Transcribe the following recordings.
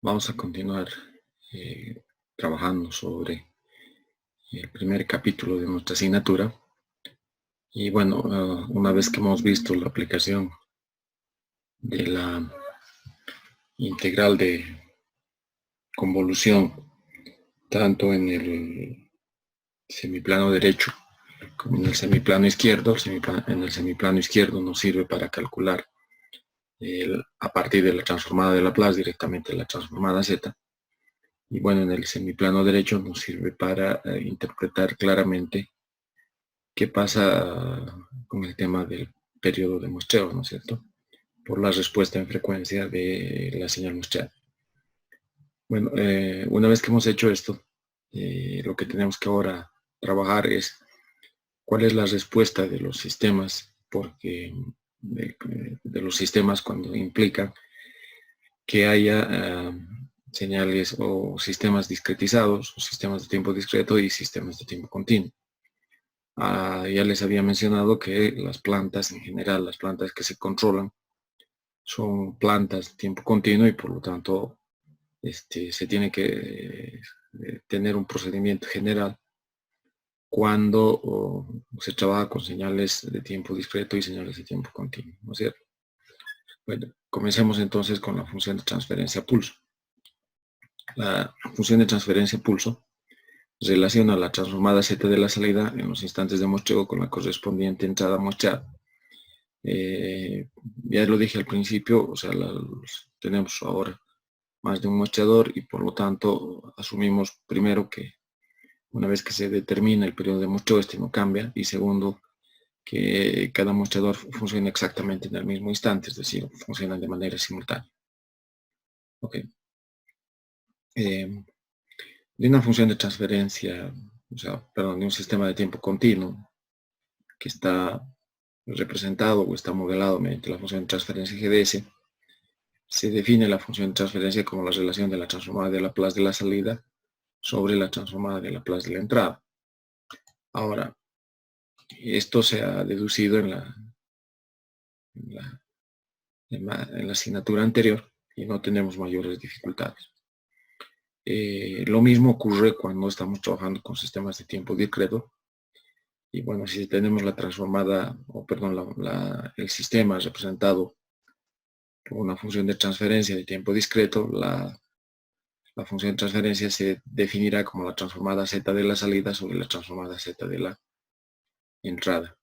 Vamos a continuar eh, trabajando sobre el primer capítulo de nuestra asignatura. Y bueno, una vez que hemos visto la aplicación de la integral de convolución, tanto en el semiplano derecho como en el semiplano izquierdo, en el semiplano izquierdo nos sirve para calcular a partir de la transformada de Laplace directamente la transformada z. Y bueno, en el semiplano derecho nos sirve para interpretar claramente qué pasa con el tema del periodo de muestreo, ¿no es cierto? Por la respuesta en frecuencia de la señal muestreada. Bueno, una vez que hemos hecho esto, lo que tenemos que ahora trabajar es cuál es la respuesta de los sistemas, porque de los sistemas cuando implica que haya señales o sistemas discretizados, o sistemas de tiempo discreto y sistemas de tiempo continuo. Ya les había mencionado que las plantas en general, las plantas que se controlan, son plantas de tiempo continuo y por lo tanto se tiene que tener un procedimiento general cuando se trabaja con señales de tiempo discreto y señales de tiempo continuo, ¿no es cierto? Bueno, comencemos entonces con la función de transferencia pulso. La función de transferencia pulso relaciona la transformada z de la salida en los instantes de muestreo con la correspondiente entrada muestreada. Ya lo dije al principio, o sea, tenemos ahora más de un muestreador y por lo tanto asumimos primero que una vez que se determina el periodo de muestreo, este no cambia, y segundo, que cada muestreador funciona exactamente en el mismo instante, es decir, funcionan de manera simultánea. Ok. De una función de transferencia, o sea, perdón, de un sistema de tiempo continuo que está representado o está modelado mediante la función de transferencia GDS, se define la función de transferencia como la relación de la transformada de Laplace de la salida sobre la transformada de Laplace de la entrada. Ahora, esto se ha deducido en la asignatura anterior y no tenemos mayores dificultades. Lo mismo ocurre cuando estamos trabajando con sistemas de tiempo discreto. Y bueno, si tenemos la transformada, o perdón, el sistema representado por una función de transferencia de tiempo discreto, la función de transferencia se definirá como la transformada z de la salida sobre la transformada z de la entrada.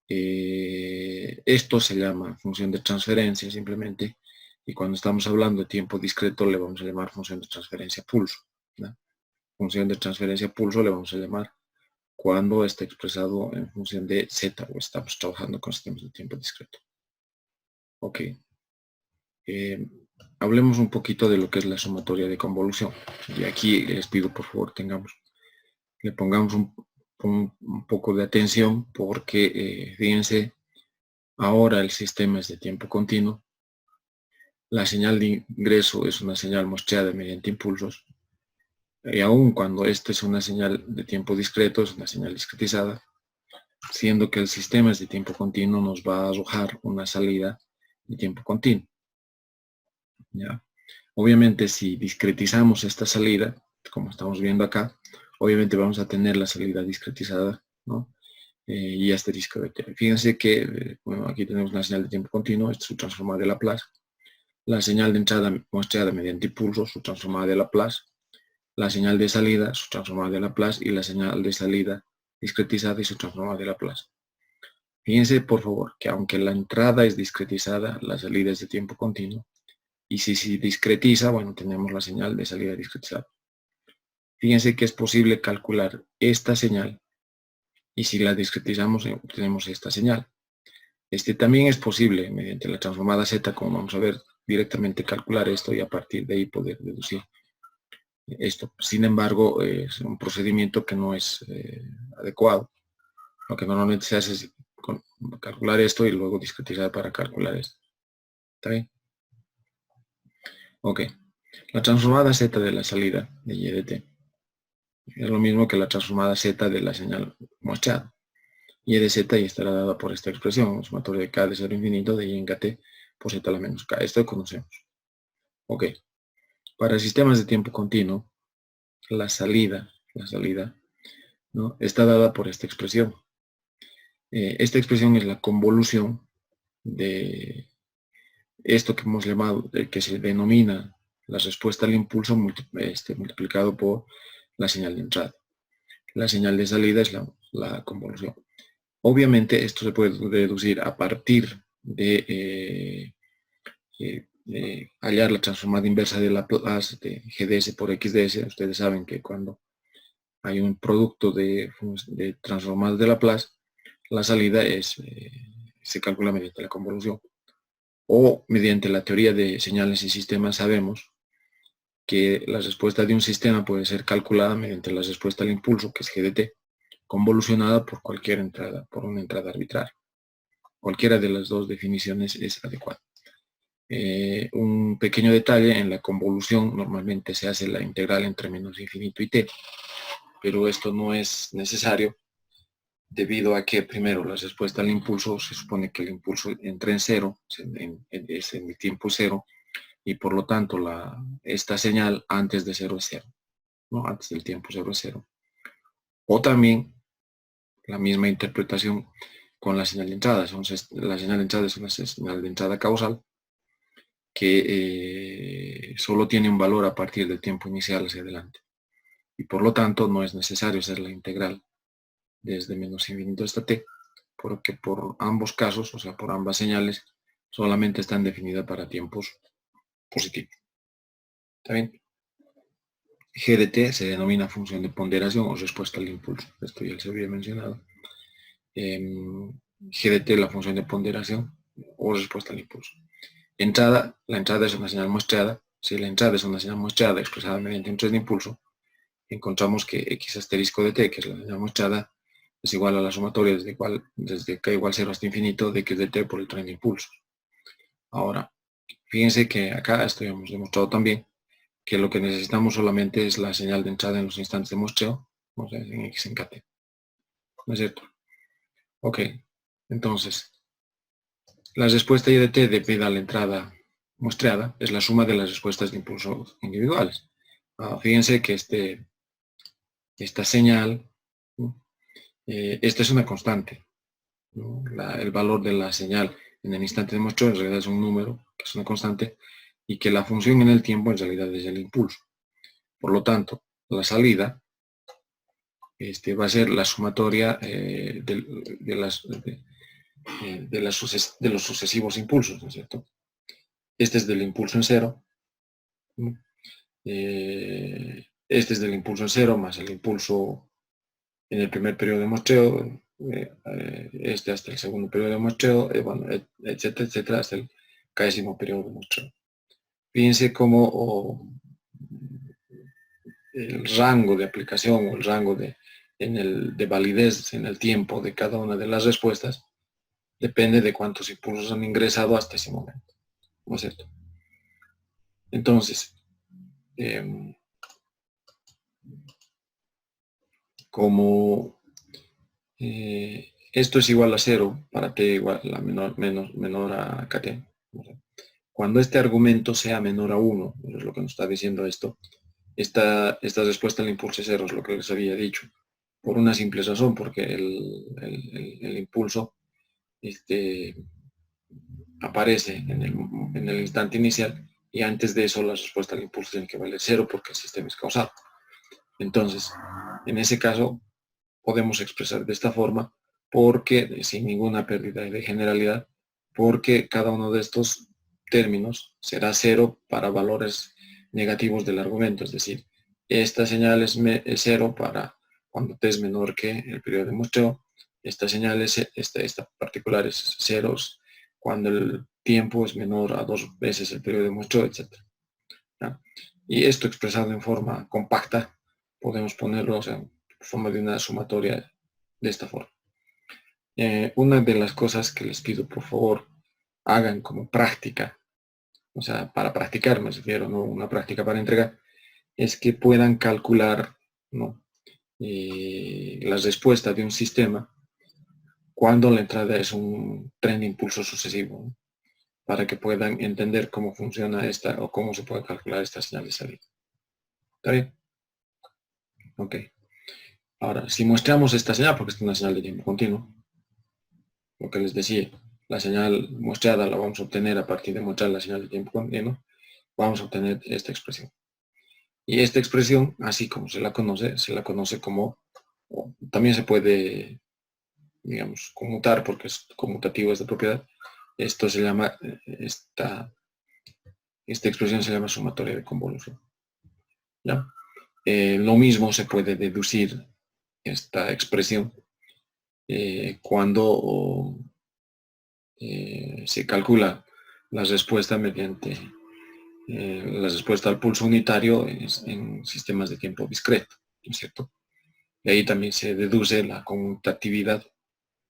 Esto se llama función de transferencia simplemente, y cuando estamos hablando de tiempo discreto le vamos a llamar función de transferencia pulso, ¿no? Función de transferencia pulso le vamos a llamar cuando está expresado en función de z o estamos trabajando con sistemas de tiempo discreto. Ok. Hablemos un poquito de lo que es la sumatoria de convolución. Y aquí les pido por favor le pongamos un poco de atención porque fíjense, ahora el sistema es de tiempo continuo. La señal de ingreso es una señal muestreada mediante impulsos. Y aun cuando esta es una señal de tiempo discreto, es una señal discretizada, siendo que el sistema es de tiempo continuo, nos va a arrojar una salida de tiempo continuo. ¿Ya? Obviamente, si discretizamos esta salida, como estamos viendo acá, obviamente vamos a tener la salida discretizada, ¿no? Y asterisco de t. Fíjense que, bueno, aquí tenemos una señal de tiempo continuo, esta es su transformada de Laplace. La señal de entrada muestreada mediante impulso, su transformada de Laplace. La señal de salida, su transformada de Laplace. Y la señal de salida discretizada y su transformada de Laplace. Fíjense, por favor, que aunque la entrada es discretizada, la salida es de tiempo continuo. Y si discretiza, bueno, tenemos la señal de salida discretizada. Fíjense que es posible calcular esta señal y si la discretizamos obtenemos esta señal. También es posible mediante la transformada z, como vamos a ver, directamente calcular esto y a partir de ahí poder deducir esto. Sin embargo, es un procedimiento que no es adecuado. Lo que normalmente se hace es calcular esto y luego discretizar para calcular esto. ¿Está bien? Ok. La transformada z de la salida de y de t es lo mismo que la transformada z de la señal muestreada. Y de z y estará dada por esta expresión, sumatoria de k de 0 infinito de y en kt por z a la menos k. Esto conocemos. Ok. Para sistemas de tiempo continuo, la salida, ¿no?, está dada por esta expresión. Esta expresión es la convolución de esto que hemos llamado, que se denomina la respuesta al impulso multiplicado por la señal de entrada. La señal de salida es la convolución. Obviamente esto se puede deducir a partir de hallar la transformada inversa de Laplace de GDS por XDS. Ustedes saben que cuando hay un producto de transformadas de Laplace, la salida se calcula mediante la convolución. O mediante la teoría de señales y sistemas sabemos que la respuesta de un sistema puede ser calculada mediante la respuesta al impulso, que es GDT, convolucionada por cualquier entrada, por una entrada arbitraria. Cualquiera de las dos definiciones es adecuada. Un pequeño detalle: en la convolución normalmente se hace la integral entre menos infinito y t, pero esto no es necesario debido a que, primero, la respuesta al impulso se supone que el impulso entra en cero, es en el tiempo cero, y por lo tanto esta señal antes de cero es cero, ¿no? Antes del tiempo cero es cero. O también la misma interpretación con la señal de entrada. Entonces, la señal de entrada es una señal de entrada causal que solo tiene un valor a partir del tiempo inicial hacia adelante. Y por lo tanto no es necesario hacer la integral desde menos infinito hasta t, porque por ambos casos, o sea, por ambas señales, solamente están definidas para tiempos positivos. ¿Está bien? G de t se denomina función de ponderación o respuesta al impulso. Esto ya se había mencionado. G de t, la función de ponderación o respuesta al impulso. La entrada es una señal muestreada. Si la entrada es una señal muestreada expresada mediante un tren de impulso, encontramos que x asterisco de t, que es la señal muestreada, es igual a la sumatoria desde k igual 0 hasta infinito de x de t por el tren de impulsos. Ahora, fíjense que acá esto ya hemos demostrado también que lo que necesitamos solamente es la señal de entrada en los instantes de muestreo, o sea, en x en kt. ¿No es cierto? Ok, entonces, la respuesta I de t debida a la entrada muestreada es la suma de las respuestas de impulso individuales. Fíjense que esta señal, esta es una constante, ¿no? El valor de la señal en el instante de muestreo en realidad es un número, que es una constante, y que la función en el tiempo en realidad es el impulso. Por lo tanto, la salida va a ser la sumatoria de los sucesivos impulsos, ¿no es cierto? Este es del impulso en cero, ¿no? Este es del impulso en cero más el impulso en el primer periodo de muestreo, este hasta el segundo periodo de muestreo, bueno, etcétera, etcétera, hasta el 10º periodo de muestreo. Fíjense cómo el rango de aplicación o el rango de validez en el tiempo de cada una de las respuestas depende de cuántos impulsos han ingresado hasta ese momento, ¿no es cierto? Entonces, como esto es igual a 0 para t igual a menor a kt, cuando este argumento sea menor a 1, eso es lo que nos está diciendo esto, esta respuesta al impulso es 0, es lo que les había dicho, por una simple razón, porque el impulso aparece en el instante inicial, y antes de eso la respuesta al impulso tiene que valer 0 porque el sistema es causal. Entonces, en ese caso, podemos expresar de esta forma, porque sin ninguna pérdida de generalidad, porque cada uno de estos términos será 0 para valores negativos del argumento, es decir, esta señal es 0 para cuando t es menor que el periodo de muestreo, esta señal esta particular es 0 cuando el tiempo es menor a 2 veces el periodo de muestreo, etc. ¿No? Y esto expresado en forma compacta, podemos ponerlo, o sea, en forma de una sumatoria de esta forma. Una de las cosas que les pido, por favor, hagan como práctica, o sea, para practicar, me refiero, no una práctica para entregar, es que puedan calcular, ¿no?, la respuesta de un sistema cuando la entrada es un tren de impulso sucesivo, ¿no? para que puedan entender cómo funciona esta o cómo se puede calcular esta señal de salida. ¿Está bien? Ok. Ahora, si muestramos esta señal, porque es una señal de tiempo continuo, lo que les decía, la señal muestrada la vamos a obtener a partir de mostrar la señal de tiempo continuo, vamos a obtener esta expresión. Y esta expresión, así como se la conoce como, también se puede, digamos, conmutar, porque es conmutativo esta propiedad. Esto se llama, esta expresión se llama sumatoria de convolución. ¿Ya? Lo mismo se puede deducir esta expresión cuando se calcula la respuesta mediante la respuesta al pulso unitario en sistemas de tiempo discreto, ¿no es cierto? Y ahí también se deduce la conmutatividad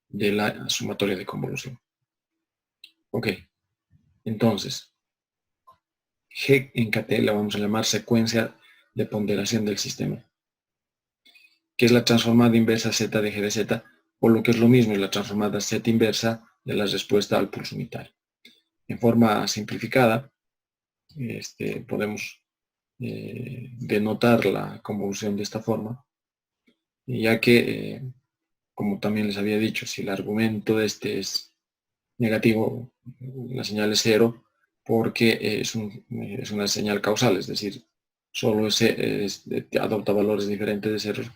de la sumatoria de convolución. Ok, entonces, G en KT la vamos a llamar secuencia de ponderación del sistema, que es la transformada inversa Z de G de Z, o lo que es lo mismo, es la transformada Z inversa de la respuesta al pulso unitario. En forma simplificada, podemos denotar la convolución de esta forma, ya que, como también les había dicho, si el argumento de este es negativo, la señal es cero, porque es una señal causal, es decir, solo adopta valores diferentes de ceros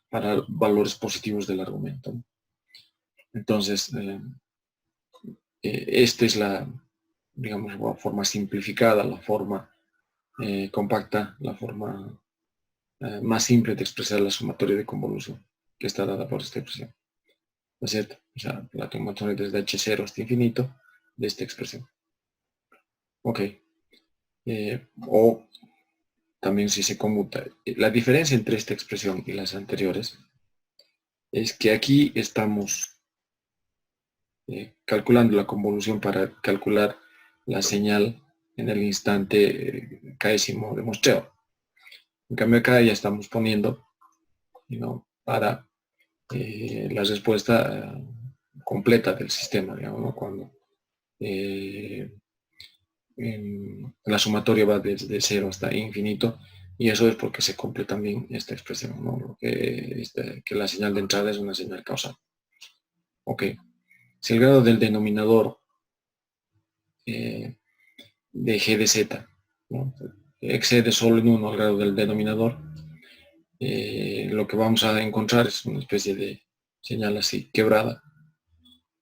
para valores positivos del argumento. Entonces, esta es la, digamos, la forma simplificada, la forma compacta, la forma más simple de expresar la sumatoria de convolución, que está dada por esta expresión. ¿No es cierto? O sea, la sumatoria desde h0 hasta infinito de esta expresión. Ok. O también si se conmuta. La diferencia entre esta expresión y las anteriores es que aquí estamos calculando la convolución para calcular la señal en el instante késimo de muestreo. En cambio acá ya estamos poniendo para la respuesta completa del sistema, digamos, ¿no? Cuando la sumatoria va desde 0 hasta infinito, y eso es porque se cumple también esta expresión, ¿no? Que la señal de entrada es una señal causal. Ok, si el grado del denominador de G de Z, ¿no?, excede solo en 1 al grado del denominador, lo que vamos a encontrar es una especie de señal así quebrada,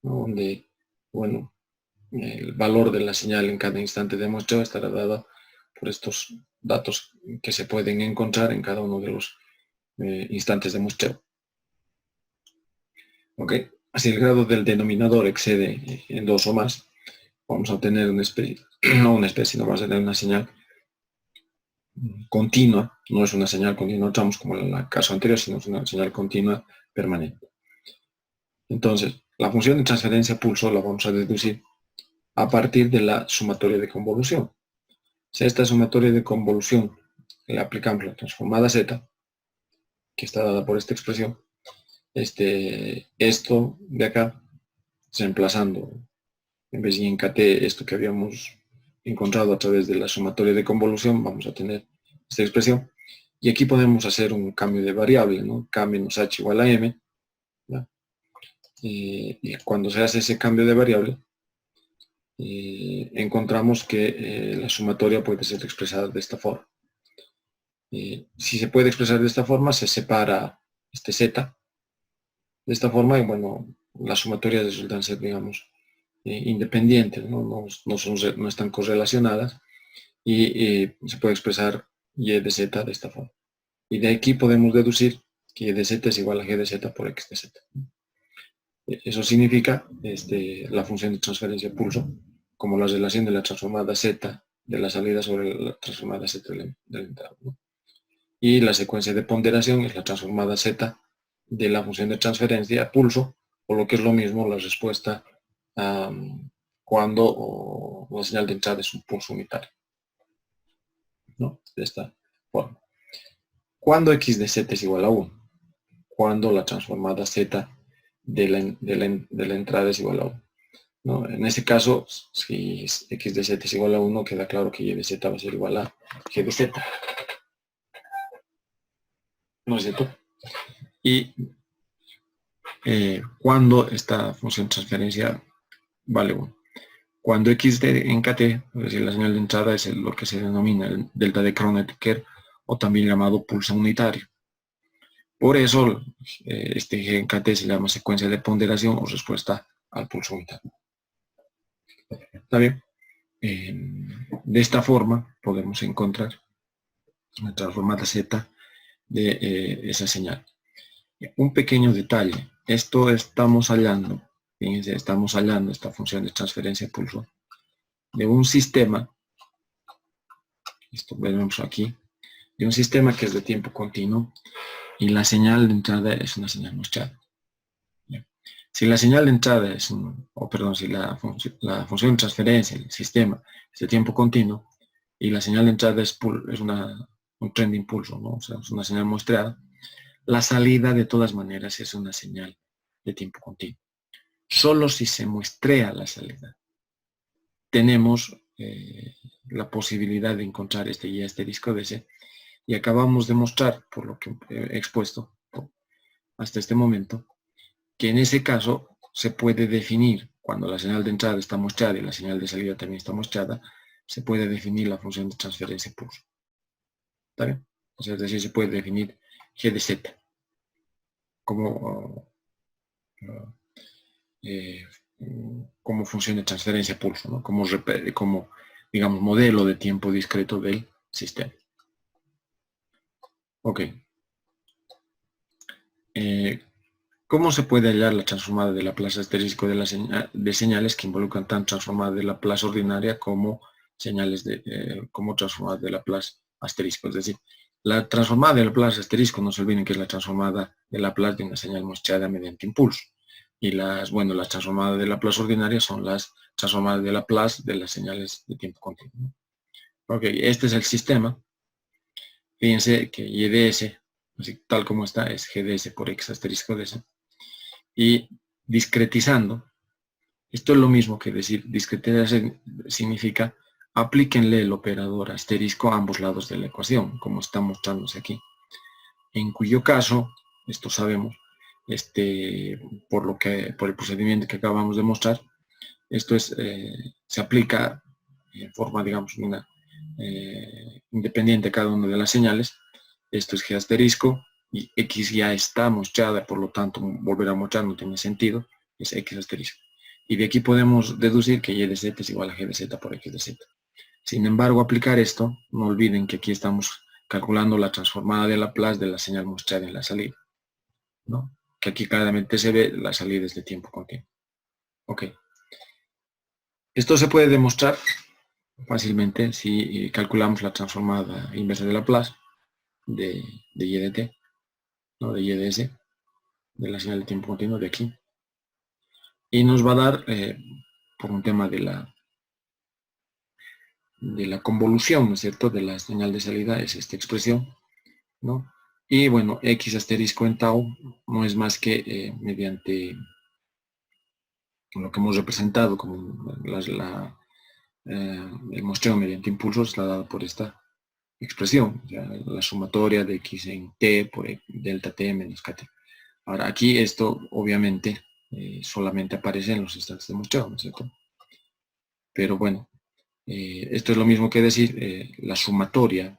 ¿no?, donde, bueno, el valor de la señal en cada instante de muestreo estará dado por estos datos que se pueden encontrar en cada uno de los instantes de muestreo. ¿Ok? Si el grado del denominador excede en 2 o más, vamos a obtener una especie, no vamos a tener una señal continua, no es una señal continua, tramos como en el caso anterior, sino es una señal continua permanente. Entonces, la función de transferencia pulso la vamos a deducir a partir de la sumatoria de convolución. Si a esta sumatoria de convolución le aplicamos la transformada Z, que está dada por esta expresión, esto de acá, reemplazando en vez de en KT esto que habíamos encontrado a través de la sumatoria de convolución, vamos a tener esta expresión. Y aquí podemos hacer un cambio de variable, ¿no? K menos H igual a M. Y cuando se hace ese cambio de variable, encontramos que la sumatoria puede ser expresada de esta forma. Si se puede expresar de esta forma, se separa este Z de esta forma y, bueno, las sumatorias resultan ser, digamos, independientes, ¿no? No están correlacionadas, y se puede expresar y de z de esta forma. Y de aquí podemos deducir que y de z es igual a g de z por x de z. Eso significa la función de transferencia pulso como la relación de la transformada z de la salida sobre la transformada z de la entrada, ¿no? Y la secuencia de ponderación es la transformada z de la función de transferencia pulso, o lo que es lo mismo, la respuesta cuando la señal de entrada es un pulso unitario, ¿no? De esta forma. Cuando x de z es igual a 1, cuando la transformada z de la entrada es igual a 1. ¿no? En este caso, si x de z es igual a 1, queda claro que y de z va a ser igual a g de z. ¿No es cierto? Y cuando esta función de transferencia vale 1. Cuando x en kt, es decir, la señal de entrada es lo que se denomina el delta de Kronecker, o también llamado pulso unitario. Por eso, este g en kt se llama secuencia de ponderación o respuesta al pulso unitario. ¿Está bien? De esta forma podemos encontrar la transformada z de esa señal. Un pequeño detalle, esto estamos hallando, fíjense, estamos hallando esta función de transferencia de pulso de un sistema, esto vemos aquí, de un sistema que es de tiempo continuo y la señal de entrada es una señal mostrada. Si la señal de entrada es, si la función de transferencia, el sistema, es de tiempo continuo y la señal de entrada es un tren de impulso, ¿no? O sea, es una señal muestreada, la salida de todas maneras es una señal de tiempo continuo. Solo si se muestrea la salida tenemos la posibilidad de encontrar este y asterisco de ese, y acabamos de mostrar, por lo que he expuesto hasta este momento, que en ese caso se puede definir, cuando la señal de entrada está mostrada y la señal de salida también está mostrada, se puede definir la función de transferencia pulso. ¿Está bien? O sea, es decir, se puede definir g de z como, como función de transferencia pulso, ¿no? Como, digamos, modelo de tiempo discreto del sistema. Ok. ¿Cómo se puede hallar la transformada de Laplace asterisco de señales que involucran tanto transformada de Laplace ordinaria como señales como transformada de Laplace asterisco? Es decir, la transformada de Laplace asterisco, no se olviden que es la transformada de Laplace de una señal mostrada mediante impulso. Y las transformadas de Laplace ordinaria son las transformadas de Laplace de las señales de tiempo continuo. Ok, este es el sistema. Fíjense que y de s, así, tal como está, es g de s por x asterisco de s. Y discretizando, esto es lo mismo que decir discretizar significa aplíquenle el operador asterisco a ambos lados de la ecuación, como está mostrándose aquí. En cuyo caso, esto sabemos, por el procedimiento que acabamos de mostrar, esto se aplica en forma, digamos, independiente a cada una de las señales. Esto es g asterisco y x ya está mostrada, por lo tanto volver a mostrar no tiene sentido, es x asterisco. Y de aquí podemos deducir que y de z es igual a g de z por x de z. Sin embargo, aplicar esto, no olviden que aquí estamos calculando la transformada de Laplace de la señal mostrada en la salida, ¿no? Que aquí claramente se ve la salida es de tiempo continuo. Ok. Esto se puede demostrar fácilmente si calculamos la transformada inversa de Laplace de y de t, ¿no? De y de s, de la señal de tiempo continuo de aquí. Y nos va a dar, por un tema de la convolución, ¿no es cierto?, de la señal de salida, es esta expresión, ¿no? Y bueno, x asterisco en tau no es más que mediante lo que hemos representado como el muestreo mediante impulsos está dado por esta expresión, o sea, la sumatoria de x en t por delta t menos kt. Ahora, aquí esto obviamente solamente aparece en los instantes de muestreo, ¿no es cierto? Pero bueno, esto es lo mismo que decir, la sumatoria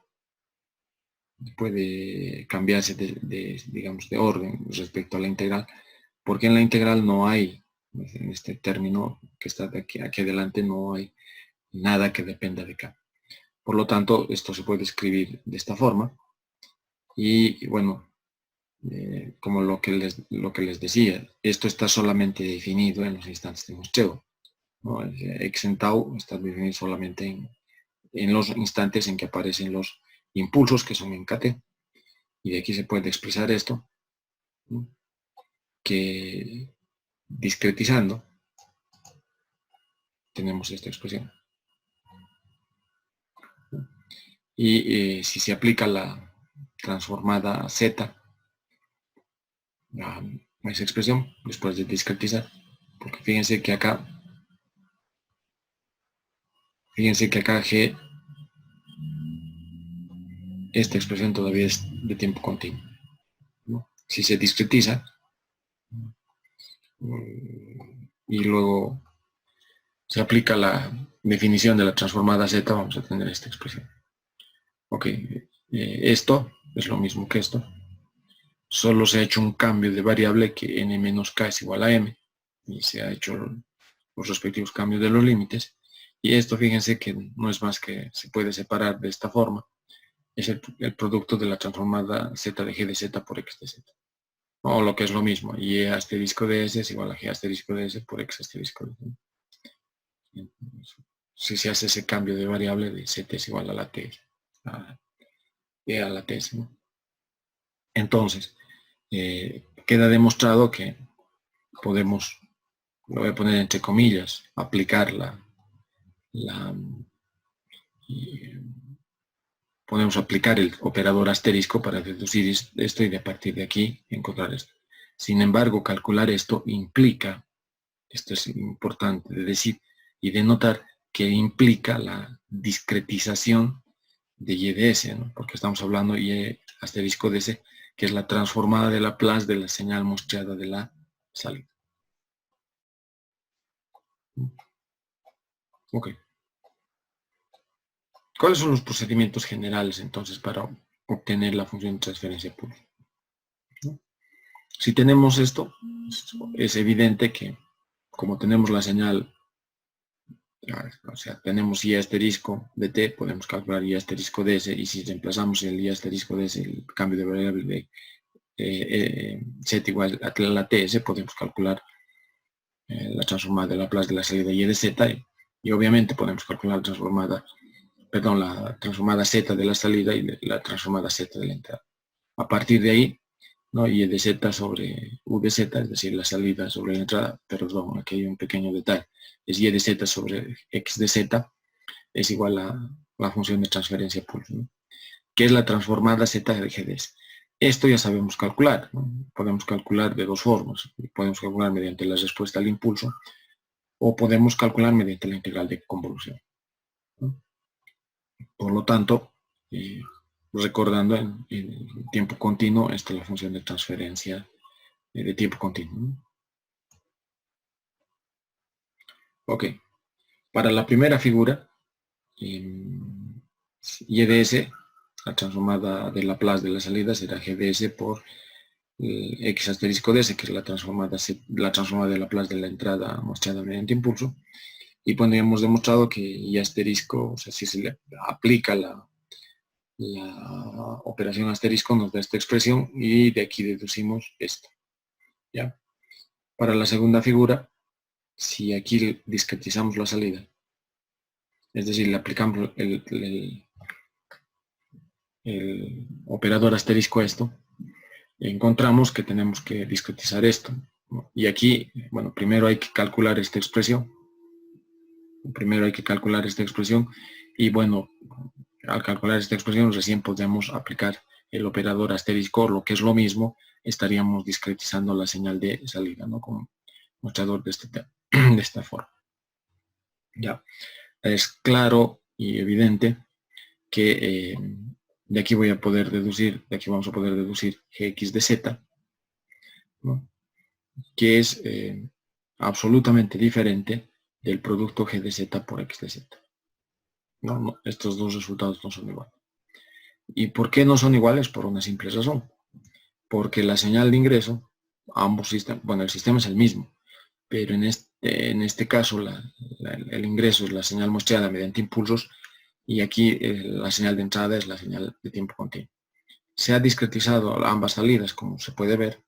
puede cambiarse digamos, de orden respecto a la integral, porque en la integral no hay, en este término que está aquí adelante, no hay nada que dependa de k. Por lo tanto, esto se puede escribir de esta forma. Y bueno, como lo que les decía, esto está solamente definido en los instantes de muestreo, ¿no? X en tau está definido solamente en los instantes en que aparecen los impulsos, que son en kt. Y de aquí se puede expresar esto, ¿no? Que discretizando tenemos esta expresión. Y si se aplica la transformada z a esa expresión después de discretizar, porque fíjense que acá Fíjense que acá G, esta expresión todavía es de tiempo continuo, ¿no? Si se discretiza, y luego se aplica la definición de la transformada Z, vamos a tener esta expresión. Ok, esto es lo mismo que esto, solo se ha hecho un cambio de variable que n menos k es igual a m, y se ha hecho los respectivos cambios de los límites, y esto fíjense que no es más que se puede separar de esta forma, es el producto de la transformada z de g de z por x de z. O lo que es lo mismo, y asterisco de s es igual a g asterisco de s por x asterisco de s. Si se hace ese cambio de variable de z es igual a la t, a la t, ¿no? Entonces, queda demostrado que podemos, lo voy a poner entre comillas, aplicar podemos aplicar el operador asterisco para deducir esto y de a partir de aquí encontrar esto. Sin embargo, calcular esto implica, esto es importante de decir y de notar, que implica la discretización de y de s, ¿no? Porque estamos hablando y asterisco de s, que es la transformada de Laplace de la señal muestreada de la salida. Ok. ¿Cuáles son los procedimientos generales entonces para obtener la función de transferencia pura? ¿No? Si tenemos esto, es evidente que como tenemos la señal, o sea, tenemos y asterisco de t, podemos calcular y asterisco de s, y si reemplazamos el y asterisco de s, el cambio de variable de z igual a la ts, podemos calcular la transformada de Laplace de la salida y de z, y obviamente podemos calcular la transformada z de la salida y la transformada z de la entrada. A partir de ahí, ¿no? Y de z sobre u de z, es decir, la salida sobre la entrada, perdón, aquí hay un pequeño detalle, es y de z sobre x de z, es igual a la función de transferencia pulso, ¿no? Que es la transformada z de g de s. Esto ya sabemos calcular, ¿no? Podemos calcular de dos formas, podemos calcular mediante la respuesta al impulso, o podemos calcular mediante la integral de convolución, ¿no? Por lo tanto, recordando en tiempo continuo, esta es la función de transferencia de tiempo continuo, ¿no? Ok, para la primera figura, y de s, la transformada de Laplace de la salida será g de s por x asterisco de s, que es la transformada de Laplace de la entrada mostrada mediante impulso. Y bueno, ya hemos demostrado que y asterisco, o sea, si se le aplica la operación asterisco, nos da esta expresión y de aquí deducimos esto. ¿Ya? Para la segunda figura, si aquí discretizamos la salida, es decir, le aplicamos el operador asterisco a esto, encontramos que tenemos que discretizar esto, ¿no? Y aquí, bueno, primero hay que calcular esta expresión. Y bueno, al calcular esta expresión recién podemos aplicar el operador asterisco, lo que es lo mismo, estaríamos discretizando la señal de salida, ¿no? Con mostrador de esta forma. Ya, es claro y evidente que de aquí vamos a poder deducir gx de z, ¿no? Que es absolutamente diferente del producto g de z por x de z. No, estos dos resultados no son iguales. ¿Y por qué no son iguales? Por una simple razón. Porque la señal de ingreso, ambos sistemas, bueno, el sistema es el mismo, pero en este caso el ingreso es la señal muestreada mediante impulsos y aquí la señal de entrada es la señal de tiempo continuo. Se ha discretizado ambas salidas, como se puede ver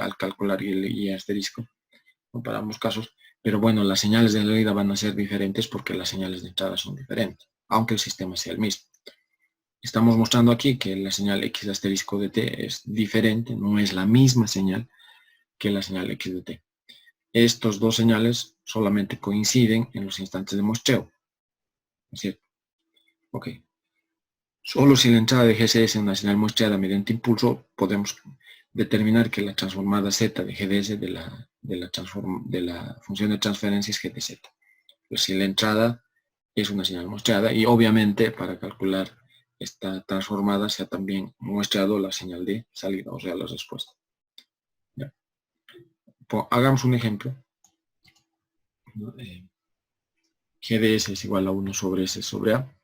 al calcular y asterisco, ¿no? Para ambos casos, pero bueno, las señales de salida van a ser diferentes porque las señales de entrada son diferentes, aunque el sistema sea el mismo. Estamos mostrando aquí que la señal x asterisco de t es diferente, no es la misma señal que la señal x de t. Estos dos señales solamente coinciden en los instantes de muestreo, ¿no es cierto? Ok. Solo si la entrada de GS es una señal muestreada mediante impulso, podemos determinar que la transformada z de GDS de la función de transferencia es g de z. Pues si la entrada es una señal muestreada y obviamente para calcular esta transformada se ha también muestrado la señal de salida, o sea, la respuesta. Ya. Hagamos un ejemplo. GDS es igual a 1 sobre S sobre A.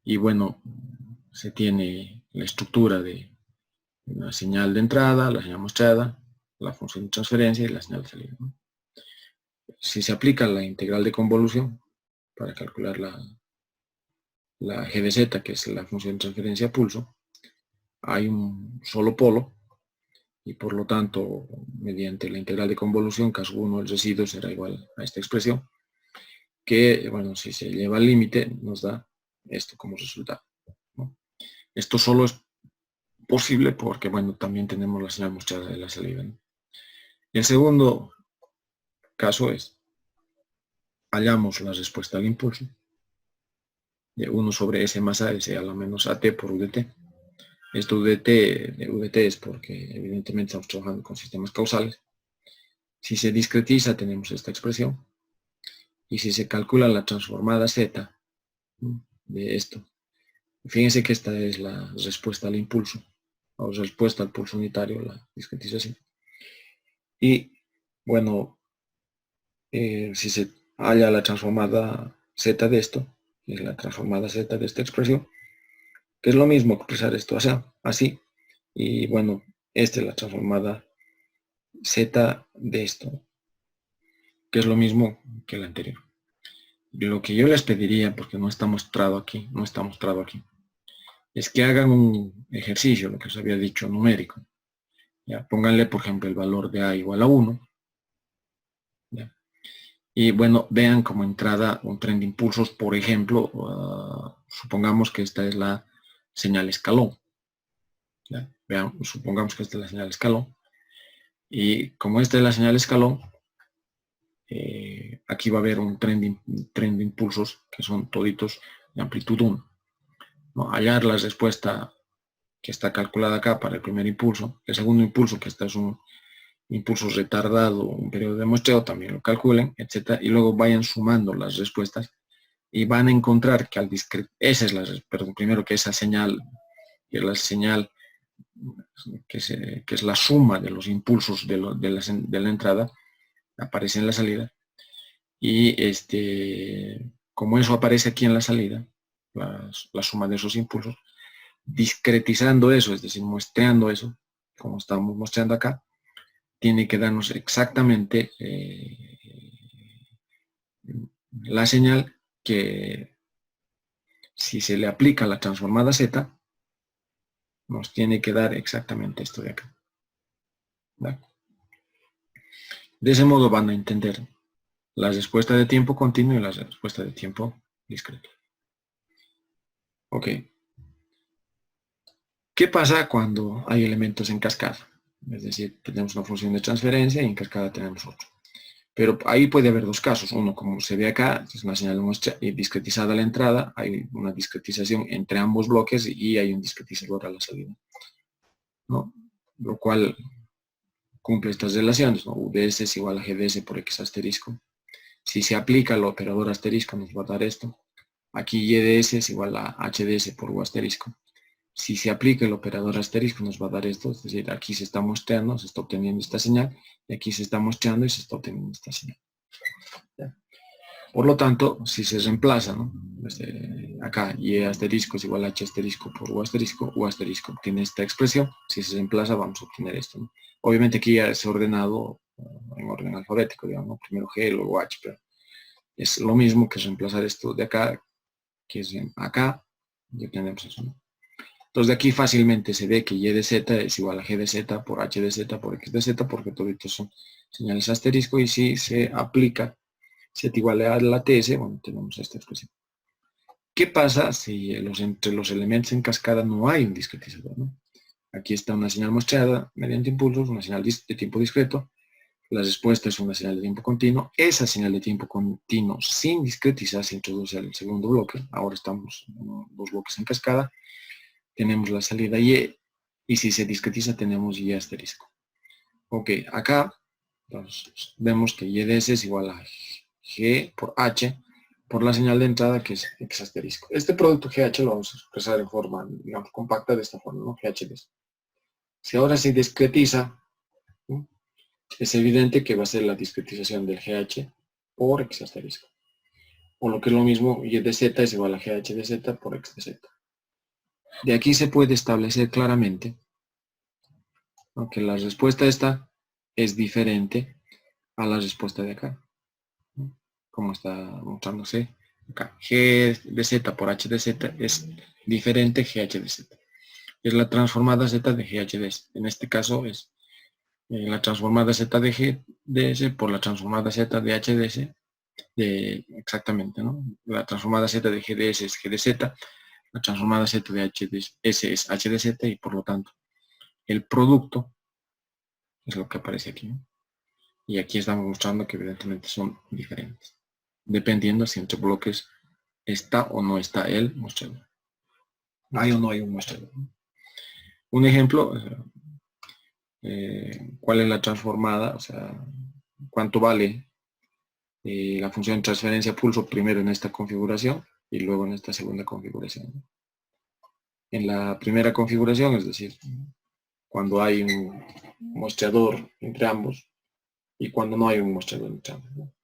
Y bueno, se tiene la estructura de una señal de entrada, la señal muestrada, la función de transferencia y la señal de salida, ¿no? Si se aplica la integral de convolución para calcular la g de z, que es la función de transferencia a pulso, hay un solo polo y por lo tanto, mediante la integral de convolución, caso 1 el residuo será igual a esta expresión, que, bueno, si se lleva al límite, nos da esto como resultado, ¿no? Esto solo es posible porque, bueno, también tenemos la señal mostrada de la salida, ¿no? El segundo caso es, hallamos la respuesta al impulso de 1 sobre S más A, S a la menos AT por UDT. Esto de UDT es porque evidentemente estamos trabajando con sistemas causales. Si se discretiza tenemos esta expresión. Y si se calcula la transformada Z de esto, fíjense que esta es la respuesta al impulso, o respuesta al pulso unitario, la discretización. Y bueno, si se halla la transformada Z de esto, es la transformada Z de esta expresión, que es lo mismo expresar esto así, y bueno, esta es la transformada Z de esto, que es lo mismo que la anterior. Lo que yo les pediría, porque no está mostrado aquí, es que hagan un ejercicio, lo que os había dicho, numérico. ¿Ya? Pónganle, por ejemplo, el valor de A igual a 1. ¿Ya? Y bueno, vean como entrada un tren de impulsos, por ejemplo, supongamos que esta es la señal escalón. ¿Ya? Vean, supongamos que esta es la señal escalón. Y como esta es la señal escalón, aquí va a haber un tren de impulsos que son toditos de amplitud 1. ¿No? Hallar la respuesta que está calculada acá para el primer impulso, el segundo impulso, que este es un impulso retardado, un periodo de muestreo, también lo calculen, etc. Y luego vayan sumando las respuestas y van a encontrar que al esa es la, perdón, primero que esa señal, que es la señal que es la suma de los impulsos de la entrada, aparece en la salida. Y como eso aparece aquí en la salida, la suma de esos impulsos, discretizando eso, es decir, muestreando eso, como estamos mostrando acá, tiene que darnos exactamente la señal que, si se le aplica la transformada Z, nos tiene que dar exactamente esto de acá. ¿Vale? De ese modo van a entender la respuesta de tiempo continuo y la respuesta de tiempo discreto. Ok. ¿Qué pasa cuando hay elementos en cascada? Es decir, tenemos una función de transferencia y en cascada tenemos otro. Pero ahí puede haber dos casos. Uno, como se ve acá, es una señal discretizada a la entrada, hay una discretización entre ambos bloques y hay un discretizador a la salida, ¿no? Lo cual cumple estas relaciones, ¿no? UDS es igual a GDS por X asterisco. Si se aplica el operador asterisco nos va a dar esto. Aquí YDS es igual a HDS por U asterisco. Si se aplica el operador asterisco nos va a dar esto, es decir, aquí se está mostrando, se está obteniendo esta señal, y aquí se está mostrando y se está obteniendo esta señal. ¿Ya? Por lo tanto, si se reemplaza, ¿no? Acá Y asterisco es igual a H asterisco por U asterisco obtiene esta expresión, si se reemplaza vamos a obtener esto, ¿no? Obviamente aquí ya es ordenado en orden alfabético, digamos, ¿no? Primero G, luego H, pero es lo mismo que reemplazar esto de acá, que es acá, y obtenemos eso, ¿no? Entonces de aquí fácilmente se ve que Y de Z es igual a G de Z por H de Z por X de Z, porque todos estos son señales asterisco, y si se aplica Z igual a la TS, bueno, tenemos esta expresión. ¿Qué pasa si entre los elementos en cascada no hay un discretizador, ¿no? Aquí está una señal mostrada mediante impulsos, una señal de tiempo discreto, la respuesta es una señal de tiempo continuo, esa señal de tiempo continuo sin discretizar se introduce al segundo bloque, ahora estamos en dos bloques en cascada, tenemos la salida Y, y si se discretiza tenemos Y asterisco. Ok, acá entonces, vemos que Y de S es igual a G por H por la señal de entrada que es X asterisco. Este producto GH lo vamos a expresar en forma, digamos, compacta de esta forma, ¿no? GH de esto. Si ahora se discretiza, ¿no? Es evidente que va a ser la discretización del GH por X asterisco. O lo que es lo mismo, Y de Z es igual a GH de Z por X de Z. De aquí se puede establecer claramente, ¿no?, que la respuesta esta es diferente a la respuesta de acá, ¿no?, como está mostrándose acá. G de Z por H de Z es diferente GH de Z. Es la transformada Z de GH de S. En este caso es la transformada Z de G de S por la transformada Z de H de S. Exactamente, ¿no? La transformada Z de G de S es G de Z. La transformada Z de H de S es H de Z, y por lo tanto el producto es lo que aparece aquí, ¿no? Y aquí estamos mostrando que evidentemente son diferentes, dependiendo si entre bloques está o no está el mostrador. Hay o no hay un mostrador, ¿no? Un ejemplo, ¿cuál es la transformada? O sea, ¿cuánto vale la función de transferencia pulso primero en esta configuración y luego en esta segunda configuración? En la primera configuración, es decir, cuando hay un mostrador entre ambos y cuando no hay un mostrador entre ambos, ¿no?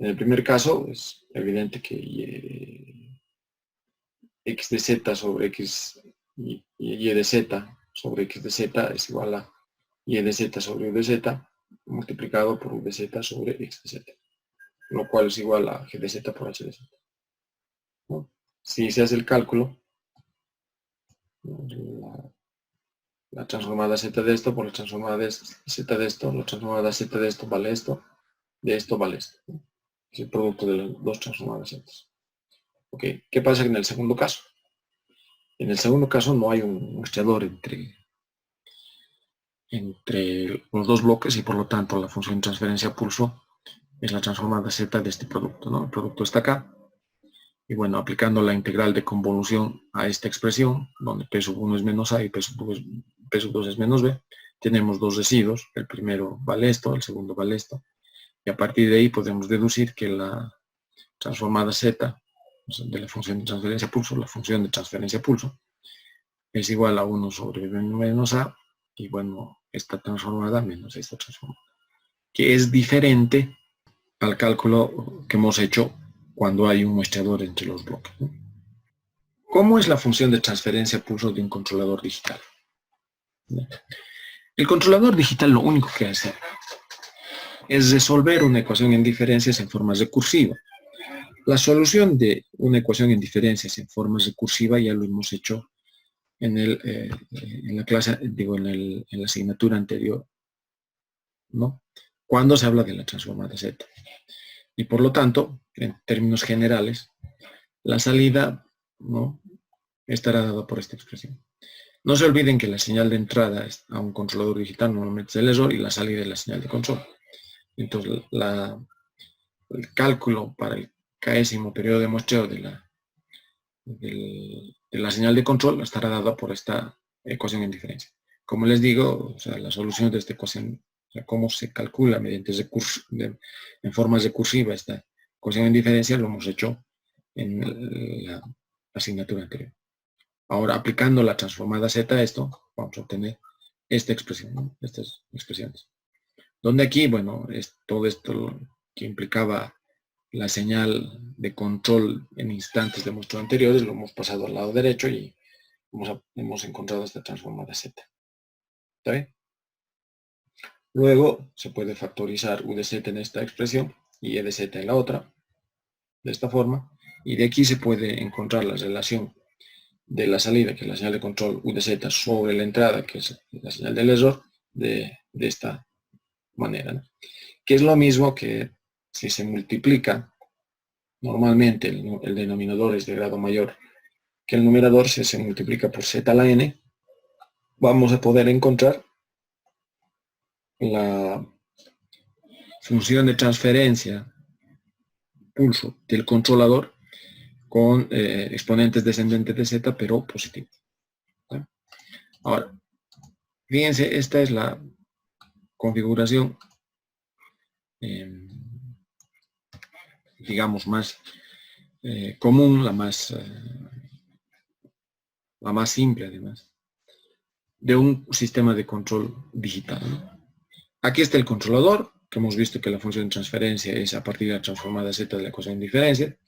En el primer caso es evidente que X de Z sobre X y de Z sobre X de Z es igual a Y de Z sobre U de Z multiplicado por U de Z sobre X de Z, lo cual es igual a G de Z por H de Z, ¿no? Si se hace el cálculo, la transformada Z de esto por la transformada de Z de esto, la transformada Z de esto vale esto, de esto vale esto, ¿no? Es el producto de las dos transformadas Z. Ok, ¿qué pasa en el segundo caso? En el segundo caso no hay un mostrador entre los dos bloques, y por lo tanto la función de transferencia pulso es la transformada Z de este producto, ¿no? El producto está acá. Y bueno, aplicando la integral de convolución a esta expresión, donde P1 es menos A y P2 es menos B, tenemos dos residuos. El primero vale esto, el segundo vale esto. Y a partir de ahí podemos deducir que la transformada Z, o sea, de la función de transferencia pulso, la función de transferencia pulso, es igual a 1 sobre menos A, y bueno, esta transformada menos esta transformada, que es diferente al cálculo que hemos hecho cuando hay un muestrador entre los bloques, ¿no? ¿Cómo es la función de transferencia pulso de un controlador digital? El controlador digital lo único que hace es resolver una ecuación en diferencias en forma recursiva. La solución de una ecuación en diferencias en forma recursiva ya lo hemos hecho en la clase, digo, en la asignatura anterior, ¿no?, cuando se habla de la transformada Z. Y por lo tanto, en términos generales, la salida, ¿no?, estará dada por esta expresión. No se olviden que la señal de entrada a un controlador digital normalmente es el error y la salida es la señal de control. Entonces, el cálculo para el késimo periodo de muestreo de la señal de control estará dada por esta ecuación en diferencia. Como les digo, o sea, la solución de esta ecuación, o sea, cómo se calcula mediante en forma recursiva esta ecuación en diferencia, lo hemos hecho en la asignatura anterior. Ahora, aplicando la transformada Z a esto, vamos a obtener esta expresión, ¿no?, estas expresiones. Donde aquí, bueno, es todo esto que implicaba la señal de control en instantes de muestreo anteriores, lo hemos pasado al lado derecho y hemos encontrado esta transformada Z. ¿Está bien? Luego se puede factorizar U de Z en esta expresión y E de Z en la otra, de esta forma, y de aquí se puede encontrar la relación de la salida, que es la señal de control U de Z, sobre la entrada, que es la señal del error, de esta manera, ¿no?, que es lo mismo que si se multiplica. Normalmente el denominador es de grado mayor que el numerador. Si se multiplica por Z a la n, vamos a poder encontrar la función de transferencia pulso del controlador con exponentes descendentes de Z, pero positivos, ¿sí? Ahora, fíjense, esta es la configuración, digamos, más común, la más simple además, de un sistema de control digital, ¿no? Aquí está el controlador, que hemos visto que la función de transferencia es a partir de la transformada z de la ecuación de diferencia.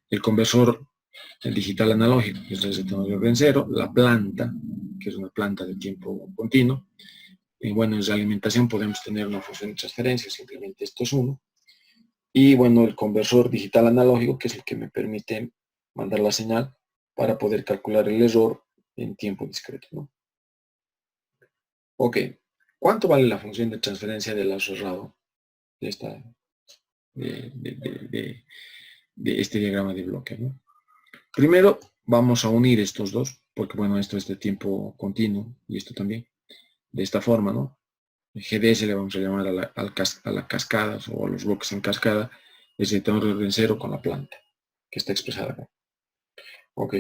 El conversor digital analógico, que es el Z de orden cero. La planta, que es una planta de tiempo continuo. Y bueno, en realimentación podemos tener una función de transferencia, simplemente esto es 1. Y bueno, el conversor digital analógico, que es el que me permite mandar la señal para poder calcular el error en tiempo discreto, ¿no? Ok, ¿cuánto vale la función de transferencia del lazo cerrado de, de este diagrama de bloque, ¿no? Primero vamos a unir estos dos, porque bueno, esto es de tiempo continuo y esto también, de esta forma, ¿no? El GDS le vamos a llamar a la cascada o a los bloques en cascada, es de orden cero con la planta, que está expresada acá. Ok.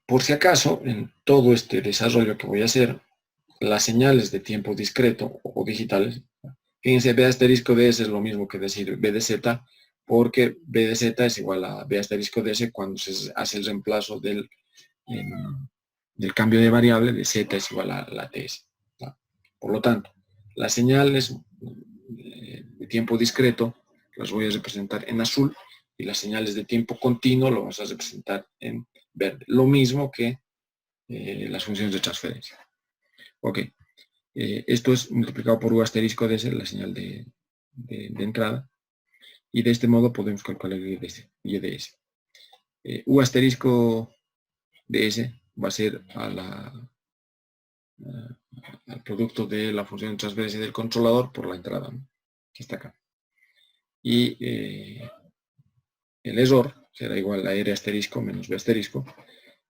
Por si acaso, en todo este desarrollo que voy a hacer, las señales de tiempo discreto o digitales, fíjense, B asterisco DS es lo mismo que decir B de Z, porque B de Z es igual a B asterisco DS cuando se hace el reemplazo del cambio de variable de Z es igual a la TS. ¿No? Por lo tanto, las señales de tiempo discreto las voy a representar en azul y las señales de tiempo continuo lo vamos a representar en verde. Lo mismo que las funciones de transferencia. Ok. Esto es multiplicado por U asterisco DS, la señal de entrada. Y de este modo podemos calcular el IDS. U asterisco DS va a ser al producto de la función de transferencia del controlador por la entrada, ¿no? Que está acá. Y el error será igual a R asterisco menos B asterisco,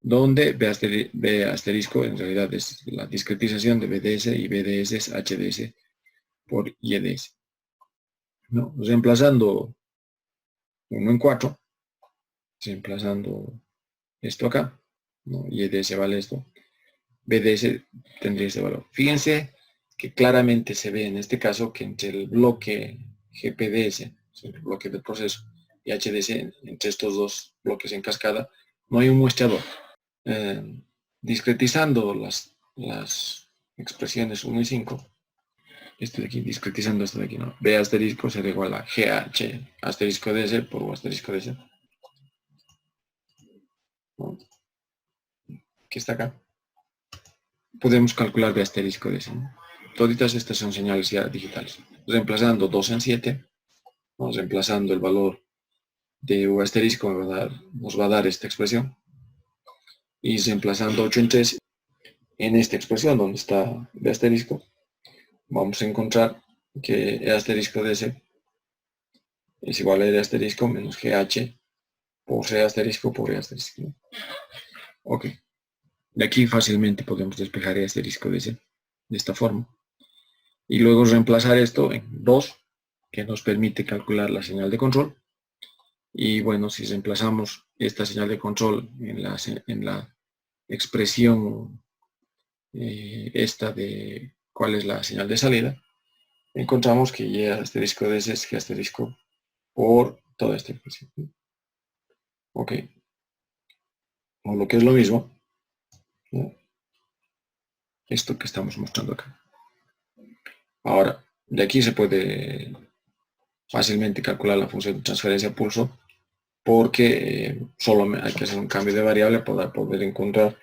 donde B asterisco en realidad es la discretización de BDS y BDS es HDS por IDS. ¿No? Reemplazando 1 en 4, reemplazando esto acá, ¿no? IDS vale esto, BDS tendría este valor. Fíjense que claramente se ve en este caso que entre el bloque GPDS, el bloque del proceso, y HDS, entre estos dos bloques en cascada, no hay un muestreador. Discretizando las expresiones 1 y 5, esto de aquí, discretizando esto de aquí, ¿no? B asterisco será igual a GH asterisco DS por U asterisco DS, ¿no? Que está acá. Podemos calcular B asterisco DS, ¿no? Todas estas son señales ya digitales. Reemplazando 2 en 7, ¿no? Reemplazando el valor de U asterisco nos va a dar esta expresión. Y reemplazando 8 en 3 en esta expresión donde está B asterisco, vamos a encontrar que E asterisco DS es igual a R asterisco menos GH por C asterisco por E asterisco, ¿no? Ok. De aquí fácilmente podemos despejar E asterisco DS de esta forma. Y luego reemplazar esto en 2, que nos permite calcular la señal de control. Y bueno, si reemplazamos esta señal de control en la expresión esta de cuál es la señal de salida, encontramos que Y asterisco DS es G asterisco por toda esta expresión. Ok. O lo que es lo mismo, ¿no? Esto que estamos mostrando acá. Ahora, de aquí se puede fácilmente calcular la función de transferencia pulso porque solo hay que hacer un cambio de variable para poder encontrar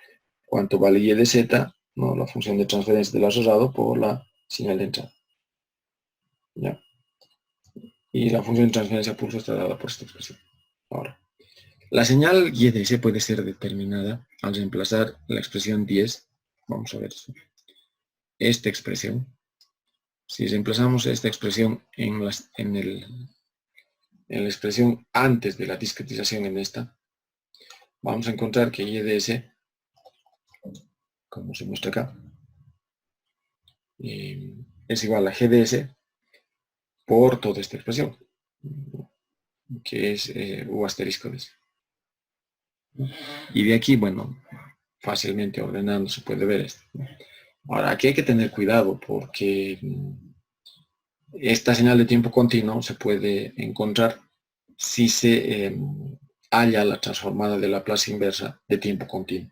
cuánto vale Y de Z, ¿no? La función de transferencia del asociado por la señal de entrada. ¿Ya? Y la función de transferencia pulso está dada por esta expresión. Ahora, la señal Y de Z puede ser determinada al reemplazar la expresión 10. Vamos a ver esto. Esta expresión. Si reemplazamos esta expresión en la expresión antes de la discretización en esta, vamos a encontrar que Y de S, como se muestra acá, es igual a GDS por toda esta expresión, que es U asterisco de S. Y de aquí, bueno, fácilmente ordenando se puede ver esto. Ahora, aquí hay que tener cuidado porque esta señal de tiempo continuo se puede encontrar si se halla la transformada de Laplace inversa de tiempo continuo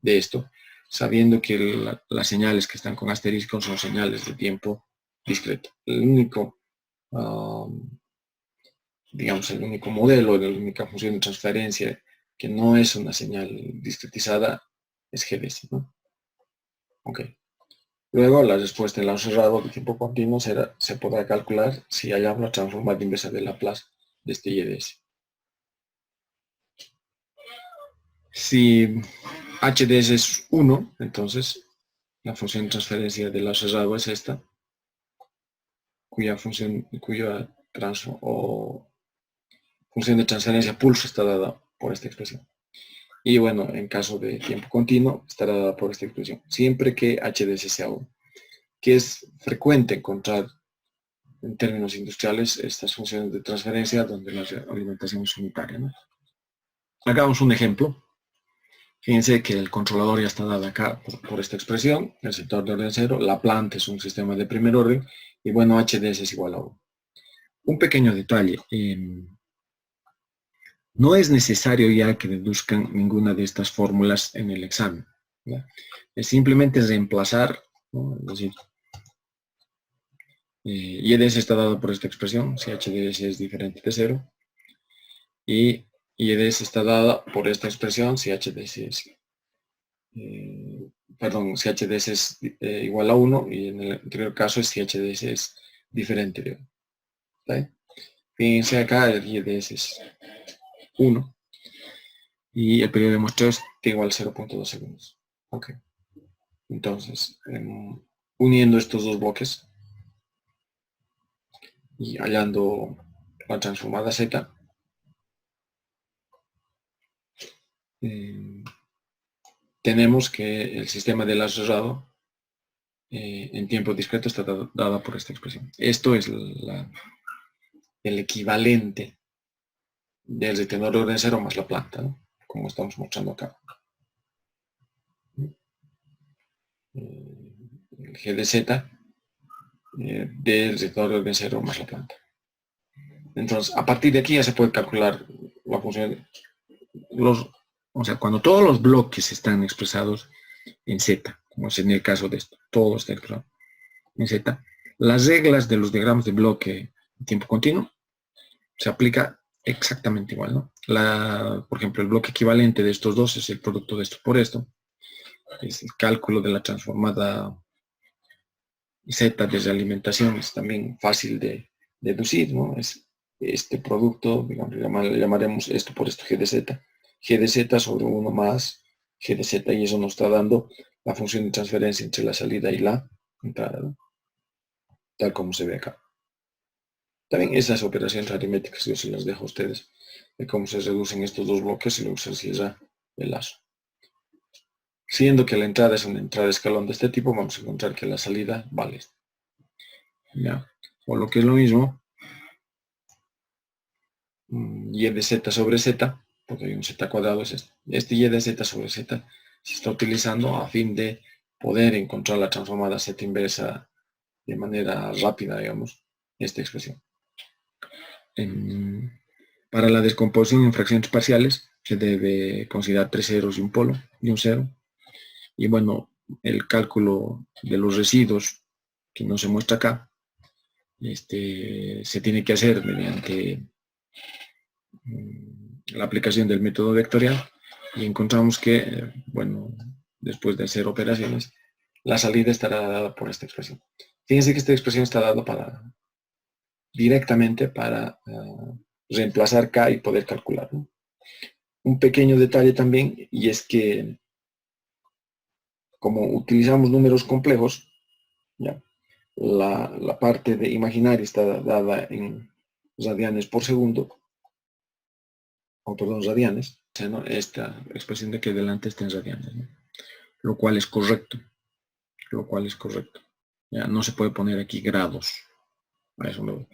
de esto, sabiendo que las señales que están con asterisco son señales de tiempo discreto. El único, digamos, el único modelo, la única función de transferencia que no es una señal discretizada es GDS, ¿no? Ok. Luego, la respuesta en lado cerrado de tiempo continuo se podrá calcular si hallamos la transformada inversa de Laplace de este YDS. Si HDS es 1, entonces la función de transferencia del lado cerrado es esta, cuya función de transferencia pulso está dada por esta expresión. Y bueno, en caso de tiempo continuo, estará dada por esta expresión, siempre que HDS sea 1, que es frecuente encontrar en términos industriales estas funciones de transferencia donde la alimentación es unitaria, ¿no? Hagamos un ejemplo. Fíjense que el controlador ya está dado acá por esta expresión, el sector de orden 0, la planta es un sistema de primer orden, y bueno, HDS es igual a 1. Un pequeño detalle, no es necesario ya que deduzcan ninguna de estas fórmulas en el examen, ¿ya? Es simplemente reemplazar, ¿no? Es decir, YDS está dado por esta expresión, si HDS es diferente de 0, y YDS está dada por esta expresión, si HDS es, si HDS es igual a 1, y en el anterior caso es si HDS es diferente de 1. ¿Sí? Fíjense acá, el YDS es 1, y el periodo de muestreo es igual a 0.2 segundos. Ok. Entonces, uniendo estos dos bloques y hallando la transformada Z, tenemos que el sistema de lazo cerrado en tiempo discreto está dada por esta expresión. Esto es el equivalente del retenedor de orden 0 más la planta, ¿no? Como estamos mostrando acá. El G de Z del retenedor de orden 0 más la planta. Entonces, a partir de aquí ya se puede calcular la función. O sea, cuando todos los bloques están expresados en Z, como es en el caso de esto, todo está expresado en Z, las reglas de los diagramas de bloque en tiempo continuo se aplica exactamente igual, ¿no? Por ejemplo, el bloque equivalente de estos dos es el producto de esto por esto, es el cálculo de la transformada Z de realimentación, es también fácil de deducir, ¿no? Es este producto, digamos, llamaremos esto por esto G de Z. G de Z sobre 1 más G de Z, y eso nos está dando la función de transferencia entre la salida y la entrada, ¿no? Tal como se ve acá. También esas operaciones aritméticas yo se las dejo a ustedes, de cómo se reducen estos dos bloques y luego se cierra el lazo. Siendo que la entrada es una entrada de escalón de este tipo, vamos a encontrar que la salida vale esto. ¿Ya? O lo que es lo mismo, y de z sobre z, porque hay un z cuadrado, es esto. Este y de z sobre z se está utilizando a fin de poder encontrar la transformada z inversa de manera rápida, digamos, esta expresión. Para la descomposición en fracciones parciales se debe considerar 3 ceros y un polo y un cero. Y bueno, el cálculo de los residuos que no se muestra acá se tiene que hacer mediante la aplicación del método vectorial, y encontramos que, bueno, después de hacer operaciones, la salida estará dada por esta expresión. Fíjense que esta expresión está dada directamente para reemplazar K y poder calcular, ¿no? Un pequeño detalle también, y es que como utilizamos números complejos, ¿ya? La parte de imaginaria está dada en radianes por segundo, radianes, ¿no? Esta expresión de que delante está en radianes, ¿no? Lo cual es correcto, ya no se puede poner aquí grados, a eso me voy.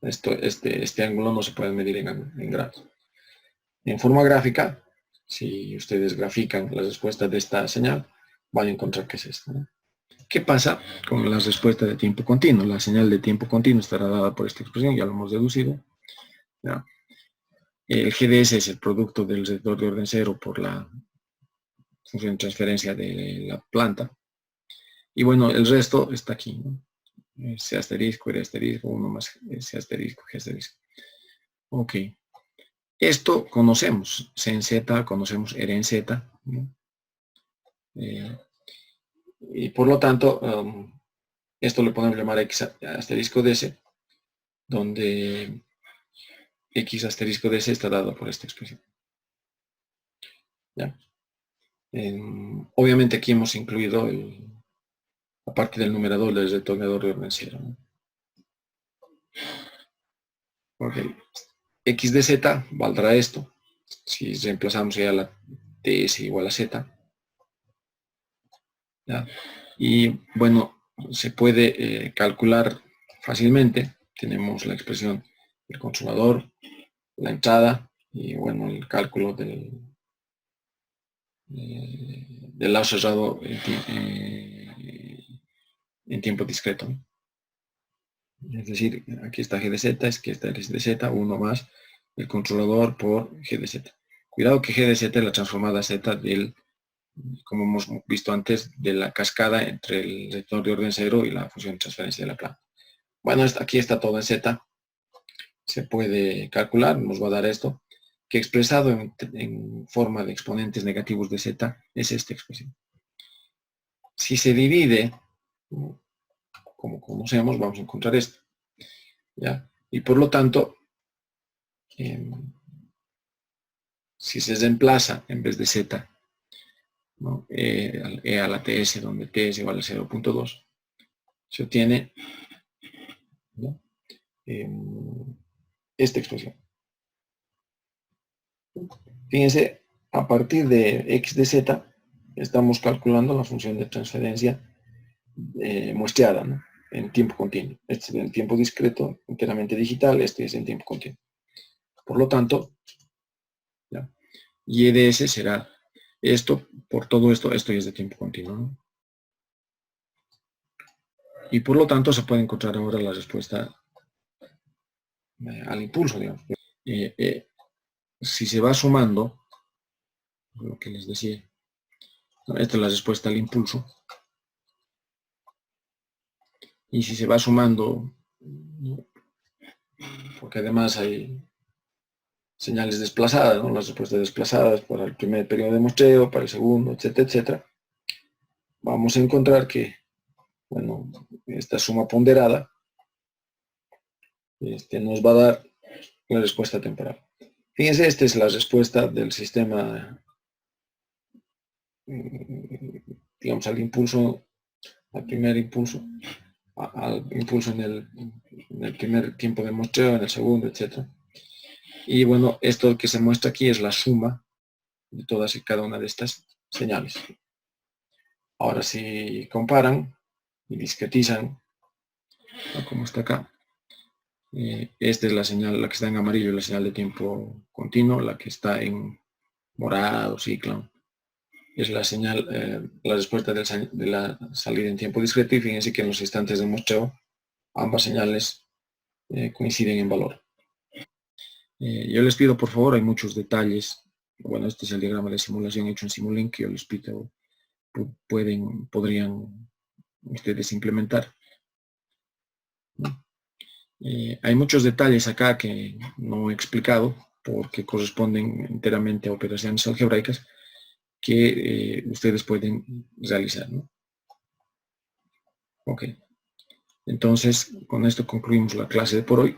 Este ángulo no se puede medir en grados. En forma gráfica, si ustedes grafican la respuesta de esta señal, van a encontrar que es esta, ¿no? ¿Qué pasa con la respuesta de tiempo continuo? La señal de tiempo continuo estará dada por esta expresión, ya lo hemos deducido, ¿ya? El GDS es el producto del receptor de orden cero por la función de transferencia de la planta. Y bueno, el resto está aquí, ¿no? C asterisco, R asterisco, 1 más C asterisco, G asterisco. Ok. Esto conocemos, C en Z, conocemos R en Z, ¿no? Y por lo tanto, esto le podemos llamar X asterisco DS, donde X asterisco DS está dado por esta expresión. ¿Ya? Obviamente aquí hemos incluido la parte del numerador del retornador de orden cero, ¿no? Okay. X de Z valdrá esto. Si reemplazamos ya la TS igual a Z. ¿Ya? Y bueno, se puede calcular fácilmente. Tenemos la expresión del consumador, la entrada y bueno, el cálculo del lado cerrado en tiempo discreto. Es decir, aquí está G de Z, es que esta es de Z, 1 más el controlador por G de Z. Cuidado que G de Z es la transformada Z del, como hemos visto antes, de la cascada entre el receptor de orden cero y la función de transferencia de la planta. Bueno, aquí está todo en Z. Se puede calcular, nos va a dar esto, que expresado en forma de exponentes negativos de Z es esta expresión. Si se divide, como conocemos, vamos a encontrar esto. ¿Ya? Y por lo tanto, si se reemplaza en vez de Z, ¿no? E a la TS, donde T es igual a 0.2, se obtiene, ¿no? Esta expresión. Fíjense, a partir de X de Z, estamos calculando la función de transferencia muestreada, ¿no? En tiempo continuo. Este es en tiempo discreto, enteramente digital, este es en tiempo continuo. Por lo tanto, ¿ya? Y EDS será esto, por todo esto ya es de tiempo continuo, ¿no? Y por lo tanto se puede encontrar ahora la respuesta al impulso, digamos. Si se va sumando, lo que les decía, esta es la respuesta al impulso, y si se va sumando, porque además hay señales desplazadas, ¿no? Las respuestas desplazadas para el primer periodo de muestreo, para el segundo, etcétera, etcétera, vamos a encontrar que, bueno, esta suma ponderada nos va a dar la respuesta temporal. Fíjense, esta es la respuesta del sistema, digamos, al impulso, al primer impulso, al impulso en el primer tiempo de muestreo, en el segundo, etc. Y bueno, esto que se muestra aquí es la suma de todas y cada una de estas señales. Ahora, si comparan y discretizan, como está acá, esta es la señal, la que está en amarillo, la señal de tiempo continuo, la que está en morado, ciclón, es la señal, la respuesta de la salida en tiempo discreto, y fíjense que en los instantes de muestreo ambas señales coinciden en valor. Yo les pido, por favor, hay muchos detalles. Bueno, este es el diagrama de simulación hecho en Simulink, que yo les pido, podrían ustedes implementar. Hay muchos detalles acá que no he explicado porque corresponden enteramente a operaciones algebraicas que ustedes pueden realizar, ¿no? Ok. Entonces, con esto concluimos la clase de por hoy.